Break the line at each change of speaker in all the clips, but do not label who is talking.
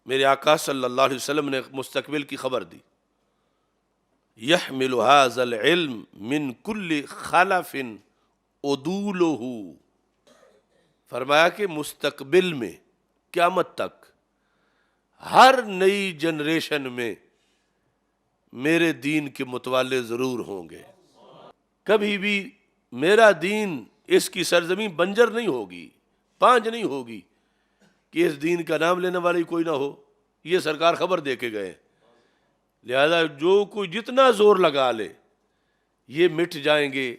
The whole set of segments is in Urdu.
میرے آقا صلی اللہ علیہ وسلم نے مستقبل کی خبر دی، یحمل ھذا العلم من کل خلف عدولہ، فرمایا کہ مستقبل میں قیامت تک ہر نئی جنریشن میں میرے دین کے متوالے ضرور ہوں گے، کبھی بھی میرا دین اس کی سرزمین بنجر نہیں ہوگی، پانج نہیں ہوگی کہ اس دین کا نام لینے والی کوئی نہ ہو، یہ سرکار خبر دے کے گئے، لہذا جو کوئی جتنا زور لگا لے یہ مٹ جائیں گے،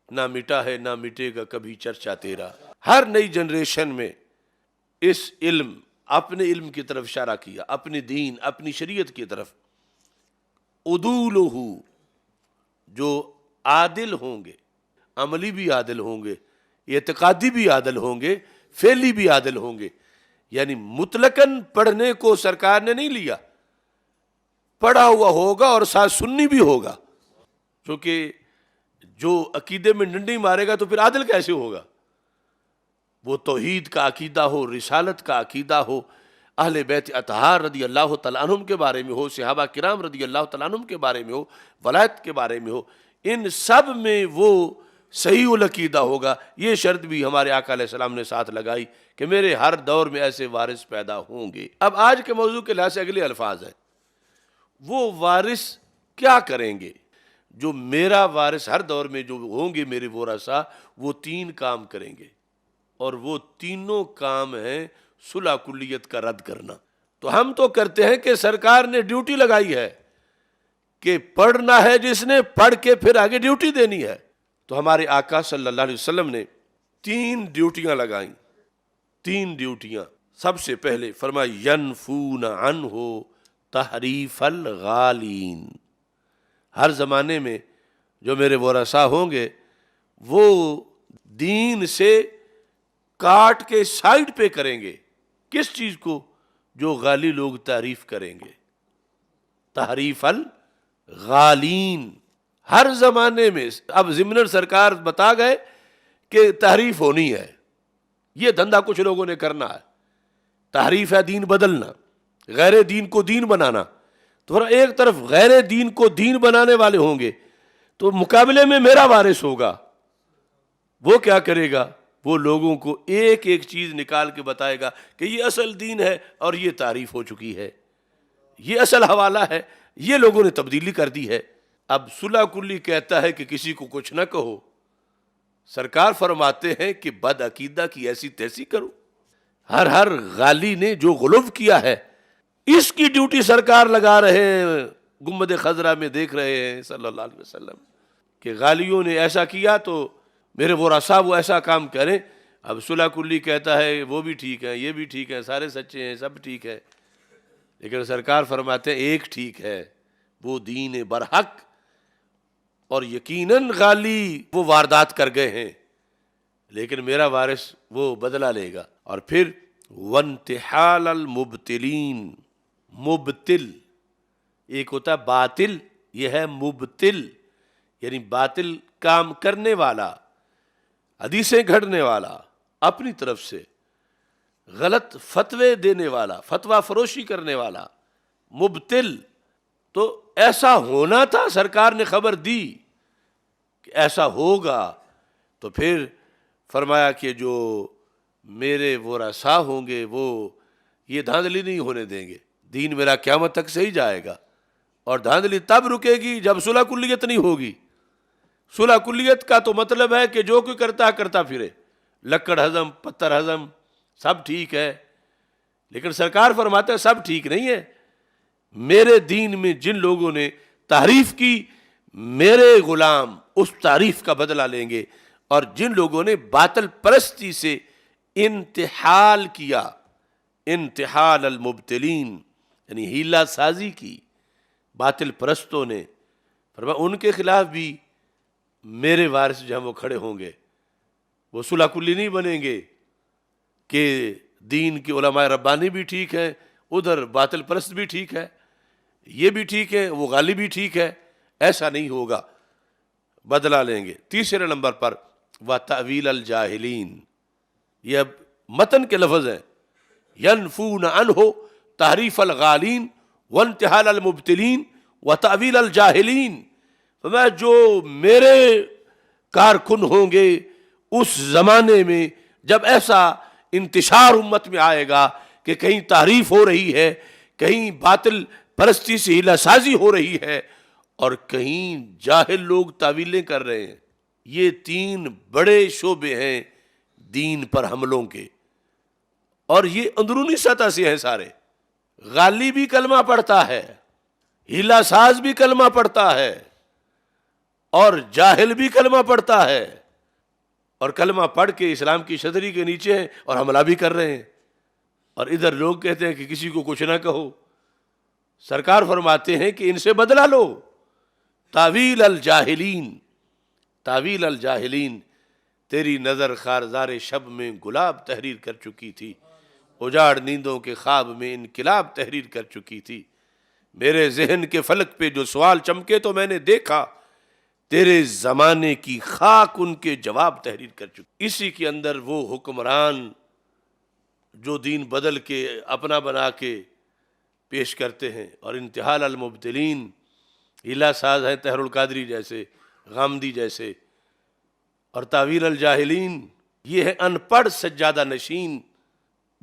نہ مٹا ہے نہ مٹے گا کبھی چرچا تیرا۔ ہر نئی جنریشن میں اس علم، اپنے علم کی طرف اشارہ کیا، اپنی دین اپنی شریعت کی طرف، عدولہ، جو عادل ہوں گے، عملی بھی عادل ہوں گے، اعتقادی بھی عادل ہوں گے، فعلی بھی عادل ہوں گے، یعنی مطلقاً پڑھنے کو سرکار نے نہیں لیا، پڑھا ہوا ہوگا اور ساتھ سنی بھی ہوگا، کیونکہ جو عقیدے میں ڈنڈی مارے گا تو پھر عادل کیسے ہوگا؟ وہ توحید کا عقیدہ ہو، رسالت کا عقیدہ ہو، اہل بیت اطہار رضی اللہ تعالیٰ عنہم کے بارے میں ہو، صحابہ کرام رضی اللہ تعالیٰ عنہم کے بارے میں ہو، ولایت کے بارے میں ہو، ان سب میں وہ صحیح العقیدہ ہوگا۔ یہ شرط بھی ہمارے آقا علیہ السلام نے ساتھ لگائی کہ میرے ہر دور میں ایسے وارث پیدا ہوں گے۔ اب آج کے موضوع کے لحاظ سے اگلے الفاظ ہیں، وہ وارث کیا کریں گے؟ جو میرا وارث ہر دور میں جو ہوں گے میرے ورثاء، وہ تین کام کریں گے، اور وہ تینوں کام ہیں صلح کلیت کا رد کرنا۔ تو ہم تو کرتے ہیں کہ سرکار نے ڈیوٹی لگائی ہے کہ پڑھنا ہے جس نے، پڑھ کے پھر آگے ڈیوٹی دینی ہے، تو ہمارے آقا صلی اللہ علیہ وسلم نے تین ڈیوٹیاں لگائیں، تین ڈیوٹیاں۔ سب سے پہلے فرمایا ینفون عنہ تحریف الغالین، ہر زمانے میں جو میرے ورثاء ہوں گے وہ دین سے کاٹ کے سائڈ پہ کریں گے، کس چیز کو؟ جو غالی لوگ تعریف کریں گے، تحریف الغالین۔ ہر زمانے میں، اب ضمن سرکار بتا گئے کہ تحریف ہونی ہے، یہ دھندا کچھ لوگوں نے کرنا ہے، تحریف ہے دین بدلنا، غیر دین کو دین بنانا، تو ایک طرف غیر دین کو دین بنانے والے ہوں گے تو مقابلے میں میرا وارث ہوگا، وہ کیا کرے گا؟ وہ لوگوں کو ایک ایک چیز نکال کے بتائے گا کہ یہ اصل دین ہے اور یہ تعریف ہو چکی ہے، یہ اصل حوالہ ہے، یہ لوگوں نے تبدیلی کر دی ہے۔ اب صلح کلی کہتا ہے کہ کسی کو کچھ نہ کہو، سرکار فرماتے ہیں کہ بد عقیدہ کی ایسی تیسی کرو۔ ہر غالی نے جو غلو کیا ہے اس کی ڈیوٹی سرکار لگا رہے ہیں، گنبد خضرا میں دیکھ رہے ہیں صلی اللہ علیہ وسلم کہ غالیوں نے ایسا کیا تو میرے ورثاء وہ ایسا کام کریں۔ اب صلح کلی کہتا ہے وہ بھی ٹھیک ہے، یہ بھی ٹھیک ہے، سارے سچے ہیں، سب ٹھیک ہے، لیکن سرکار فرماتے ہیں ایک ٹھیک ہے، وہ دین برحق، اور یقیناً غالی وہ واردات کر گئے ہیں لیکن میرا وارث وہ بدلہ لے گا۔ اور پھر وانتحال المبتلین، مبتل ایک ہوتا ہے باطل، یہ ہے مبتل، یعنی باطل کام کرنے والا، حدیثیں گھڑنے والا، اپنی طرف سے غلط فتوے دینے والا، فتویٰ فروشی کرنے والا، مبتل۔ تو ایسا ہونا تھا، سرکار نے خبر دی کہ ایسا ہوگا، تو پھر فرمایا کہ جو میرے ورثاء ہوں گے وہ یہ دھاندلی نہیں ہونے دیں گے، دین میرا قیامت تک صحیح جائے گا، اور دھاندلی تب رکے گی جب صلح کلیت نہیں ہوگی۔ صلح کلیت کا تو مطلب ہے کہ جو کوئی کرتا کرتا پھرے، لکڑ ہضم پتھر ہضم سب ٹھیک ہے، لیکن سرکار فرماتے ہیں سب ٹھیک نہیں ہے۔ میرے دین میں جن لوگوں نے تعریف کی، میرے غلام اس تعریف کا بدلہ لیں گے، اور جن لوگوں نے باطل پرستی سے انتحال کیا، انتحال المبتلین یعنی ہیلہ سازی کی باطل پرستوں نے، فرمایا ان کے خلاف بھی میرے وارث جو ہیں وہ کھڑے ہوں گے، وہ صلح کلی نہیں بنیں گے کہ دین کے علماء ربانی بھی ٹھیک ہیں، ادھر باطل پرست بھی ٹھیک ہے، یہ بھی ٹھیک ہے، وہ غالی بھی ٹھیک ہے، ایسا نہیں ہوگا، بدلہ لیں گے۔ تیسرے نمبر پر وَتَأْوِيلَ الْجَاهِلِينَ، یہ اب متن کے لفظ ہیں، يَنْفُونَ عَنْهُ تحریف الغالین وانتحال المبتلین وتأویل الجاہلین، فرمایا جو میرے کارکن ہوں گے اس زمانے میں جب ایسا انتشار امت میں آئے گا کہ کہیں تحریف ہو رہی ہے، کہیں باطل پرستی سے ہیلہ سازی ہو رہی ہے، اور کہیں جاہل لوگ تعویلیں کر رہے ہیں، یہ 3 بڑے شعبے ہیں دین پر حملوں کے، اور یہ اندرونی سطح سے ہیں سارے۔ غالی بھی کلمہ پڑھتا ہے، ہیلہ ساز بھی کلمہ پڑھتا ہے، اور جاہل بھی کلمہ پڑھتا ہے، اور کلمہ پڑھ کے اسلام کی چھتری کے نیچے ہیں اور حملہ بھی کر رہے ہیں، اور ادھر لوگ کہتے ہیں کہ کسی کو کچھ نہ کہو۔ سرکار فرماتے ہیں کہ ان سے بدلہ لو۔ تاویل الجاہلین، تاویل الجاہلین، تیری نظر خارزار شب میں گلاب تحریر کر چکی تھی، اجاڑ نیندوں کے خواب میں انقلاب تحریر کر چکی تھی، میرے ذہن کے فلک پہ جو سوال چمکے تو میں نے دیکھا، تیرے زمانے کی خاک ان کے جواب تحریر کر چکی۔ اسی کے اندر وہ حکمران جو دین بدل کے اپنا بنا کے پیش کرتے ہیں، اور انتحال المبتلین، ہیلہ ساز ہیں طاہر القادری جیسے، غامدی جیسے، اور تاویل الجاہلین یہ ہے ان پڑھ سجادہ نشین،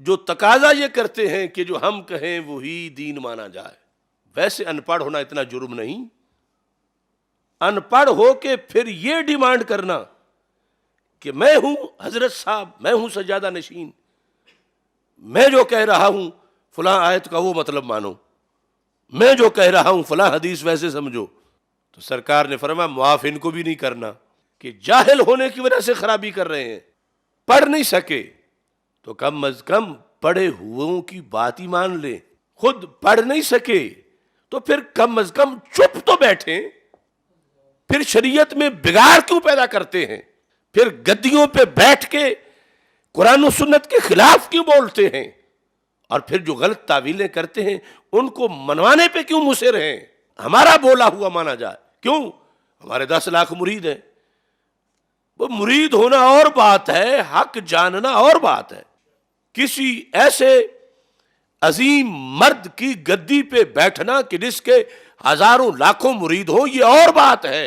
جو تقاضا یہ کرتے ہیں کہ جو ہم کہیں وہی دین مانا جائے۔ ویسے ان پڑھ ہونا اتنا جرم نہیں، ان پڑھ ہو کے پھر یہ ڈیمانڈ کرنا کہ میں ہوں حضرت صاحب، میں ہوں سجادہ نشین، میں جو کہہ رہا ہوں فلاں آیت کا وہ مطلب مانو، میں جو کہہ رہا ہوں فلاں حدیث ویسے سمجھو۔ تو سرکار نے فرمایا معاف ان کو بھی نہیں کرنا کہ جاہل ہونے کی وجہ سے خرابی کر رہے ہیں، پڑھ نہیں سکے تو کم از کم پڑھے ہوئوں کی بات ہی مان لیں، خود پڑھ نہیں سکے تو پھر کم از کم چپ تو بیٹھیں، پھر شریعت میں بگاڑ کیوں پیدا کرتے ہیں، پھر گدیوں پہ بیٹھ کے قرآن و سنت کے خلاف کیوں بولتے ہیں، اور پھر جو غلط تعویلیں کرتے ہیں ان کو منوانے پہ کیوں مصر ہیں۔ ہمارا بولا ہوا مانا جائے، کیوں؟ ہمارے 10 لاکھ مرید ہیں، وہ مرید ہونا اور بات ہے، حق جاننا اور بات ہے۔ کسی ایسے عظیم مرد کی گدی پہ بیٹھنا کہ جس کے ہزاروں لاکھوں مرید ہوں یہ اور بات ہے،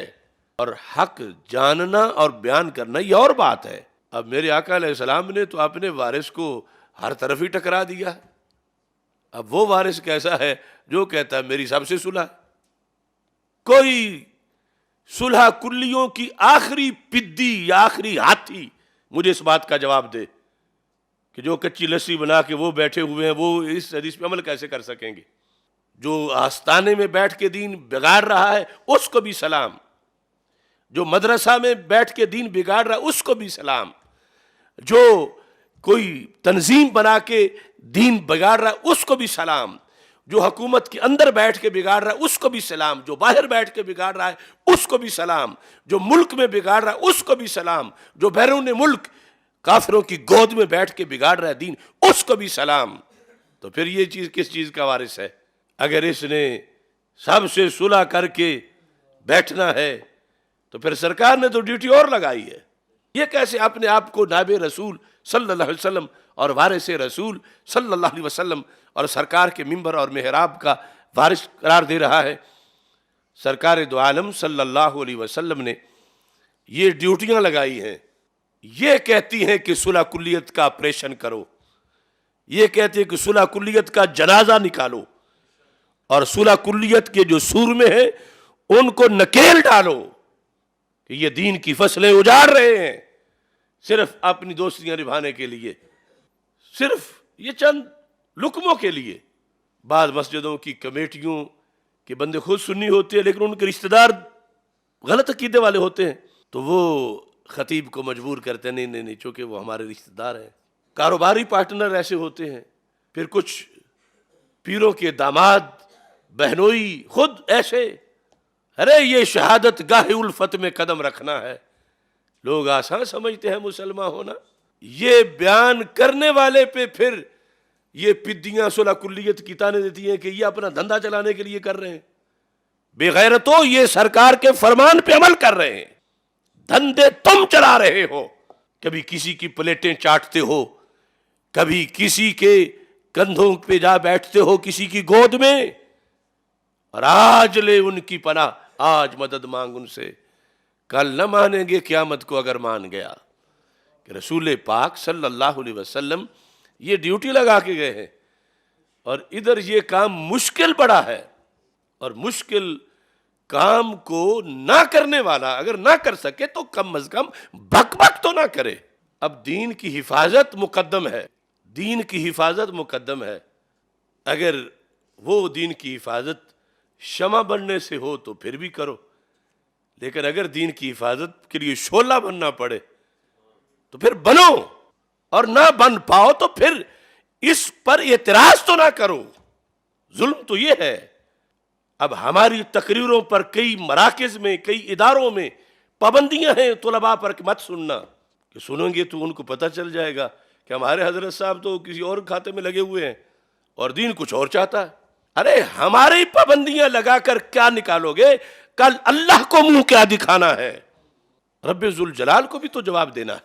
اور حق جاننا اور بیان کرنا یہ اور بات ہے۔ اب میرے آقا علیہ السلام نے تو اپنے وارث کو ہر طرف ہی ٹکرا دیا، اب وہ وارث کیسا ہے جو کہتا ہے میری سب سے صلح؟ کوئی صلح کلیوں کی آخری پدی یا آخری ہاتھی مجھے اس بات کا جواب دے کہ جو کچی لسی بنا کے وہ بیٹھے ہوئے ہیں وہ اس حدیث پہ عمل کیسے کر سکیں گے؟ جو آستانے میں بیٹھ کے دین بگاڑ رہا ہے اس کو بھی سلام، جو مدرسہ میں بیٹھ کے دین بگاڑ رہا ہے اس کو بھی سلام، جو کوئی تنظیم بنا کے دین بگاڑ رہا ہے اس کو بھی سلام، جو حکومت کے اندر بیٹھ کے بگاڑ رہا ہے اس کو بھی سلام، جو باہر بیٹھ کے بگاڑ رہا ہے اس کو بھی سلام، جو ملک میں بگاڑ رہا ہے اس کو بھی سلام، جو بیرون ملک کافروں کی گود میں بیٹھ کے بگاڑ رہا ہے دین اس کو بھی سلام۔ تو پھر یہ چیز کس چیز کا وارث ہے؟ اگر اس نے سب سے صلح کر کے بیٹھنا ہے تو پھر سرکار نے تو ڈیوٹی اور لگائی ہے۔ یہ کیسے اپنے آپ کو نائب رسول صلی اللہ علیہ وسلم اور وارث رسول صلی اللہ علیہ وسلم اور سرکار کے منبر اور محراب کا وارث قرار دے رہا ہے؟ سرکار دو عالم صلی اللہ علیہ وسلم نے یہ ڈیوٹیاں لگائی ہیں، یہ کہتی ہیں کہ صلح کلیت کا آپریشن کرو، یہ کہتی ہے کہ صلح کلیت کا جنازہ نکالو، اور صلح کلیت کے جو سور میں ہیں ان کو نکیل ڈالو کہ یہ دین کی فصلیں اجاڑ رہے ہیں صرف اپنی دوستیاں نبھانے کے لیے، صرف یہ چند لقموں کے لیے۔ بعض مسجدوں کی کمیٹیوں کے بندے خود سنی ہوتے ہیں لیکن ان کے رشتہ دار غلط عقیدے والے ہوتے ہیں، تو وہ خطیب کو مجبور کرتے ہیں نہیں نہیں چونکہ وہ ہمارے رشتہ دار ہیں۔ کاروباری پارٹنر ایسے ہوتے ہیں، پھر کچھ پیروں کے داماد بہنوئی خود ایسے، ارے یہ شہادت گاہ الفت میں قدم رکھنا ہے۔ لوگ آسان سمجھتے ہیں مسلمان ہونا، یہ بیان کرنے والے پہ پھر یہ پدیاں صلح کلیت کی تانے دیتی ہیں کہ یہ اپنا دھندا چلانے کے لیے کر رہے ہیں۔ بے غیرتوں، یہ سرکار کے فرمان پہ عمل کر رہے ہیں، دھندے تم چلا رہے ہو، کبھی کسی کی پلیٹیں چاٹتے ہو، کبھی کسی کے کندھوں پہ جا بیٹھتے ہو کسی کی گود میں، اور آج لے ان کی پناہ، آج مدد مانگ ان سے، کل نہ مانیں گے قیامت کو اگر مان گیا۔ کہ رسول پاک صلی اللہ علیہ وسلم یہ ڈیوٹی لگا کے گئے ہیں، اور ادھر یہ کام مشکل بڑا ہے، اور مشکل کام کو نہ کرنے والا اگر نہ کر سکے تو کم از کم بک بک تو نہ کرے۔ اب دین کی حفاظت مقدم ہے، دین کی حفاظت مقدم ہے۔ اگر وہ دین کی حفاظت شمع بننے سے ہو تو پھر بھی کرو، لیکن اگر دین کی حفاظت کے لیے شعلہ بننا پڑے تو پھر بنو، اور نہ بن پاؤ تو پھر اس پر اعتراض تو نہ کرو۔ ظلم تو یہ ہے۔ اب ہماری تقریروں پر کئی مراکز میں، کئی اداروں میں پابندیاں ہیں طلباء پر کہ مت سننا، کہ سنیں گے تو ان کو پتہ چل جائے گا کہ ہمارے حضرت صاحب تو کسی اور کھاتے میں لگے ہوئے ہیں اور دین کچھ اور چاہتا ہے۔ ارے ہماری پابندیاں لگا کر کیا نکالو گے؟ کل اللہ کو منہ کیا دکھانا ہے؟ رب ذوالجلال کو بھی تو جواب دینا ہے۔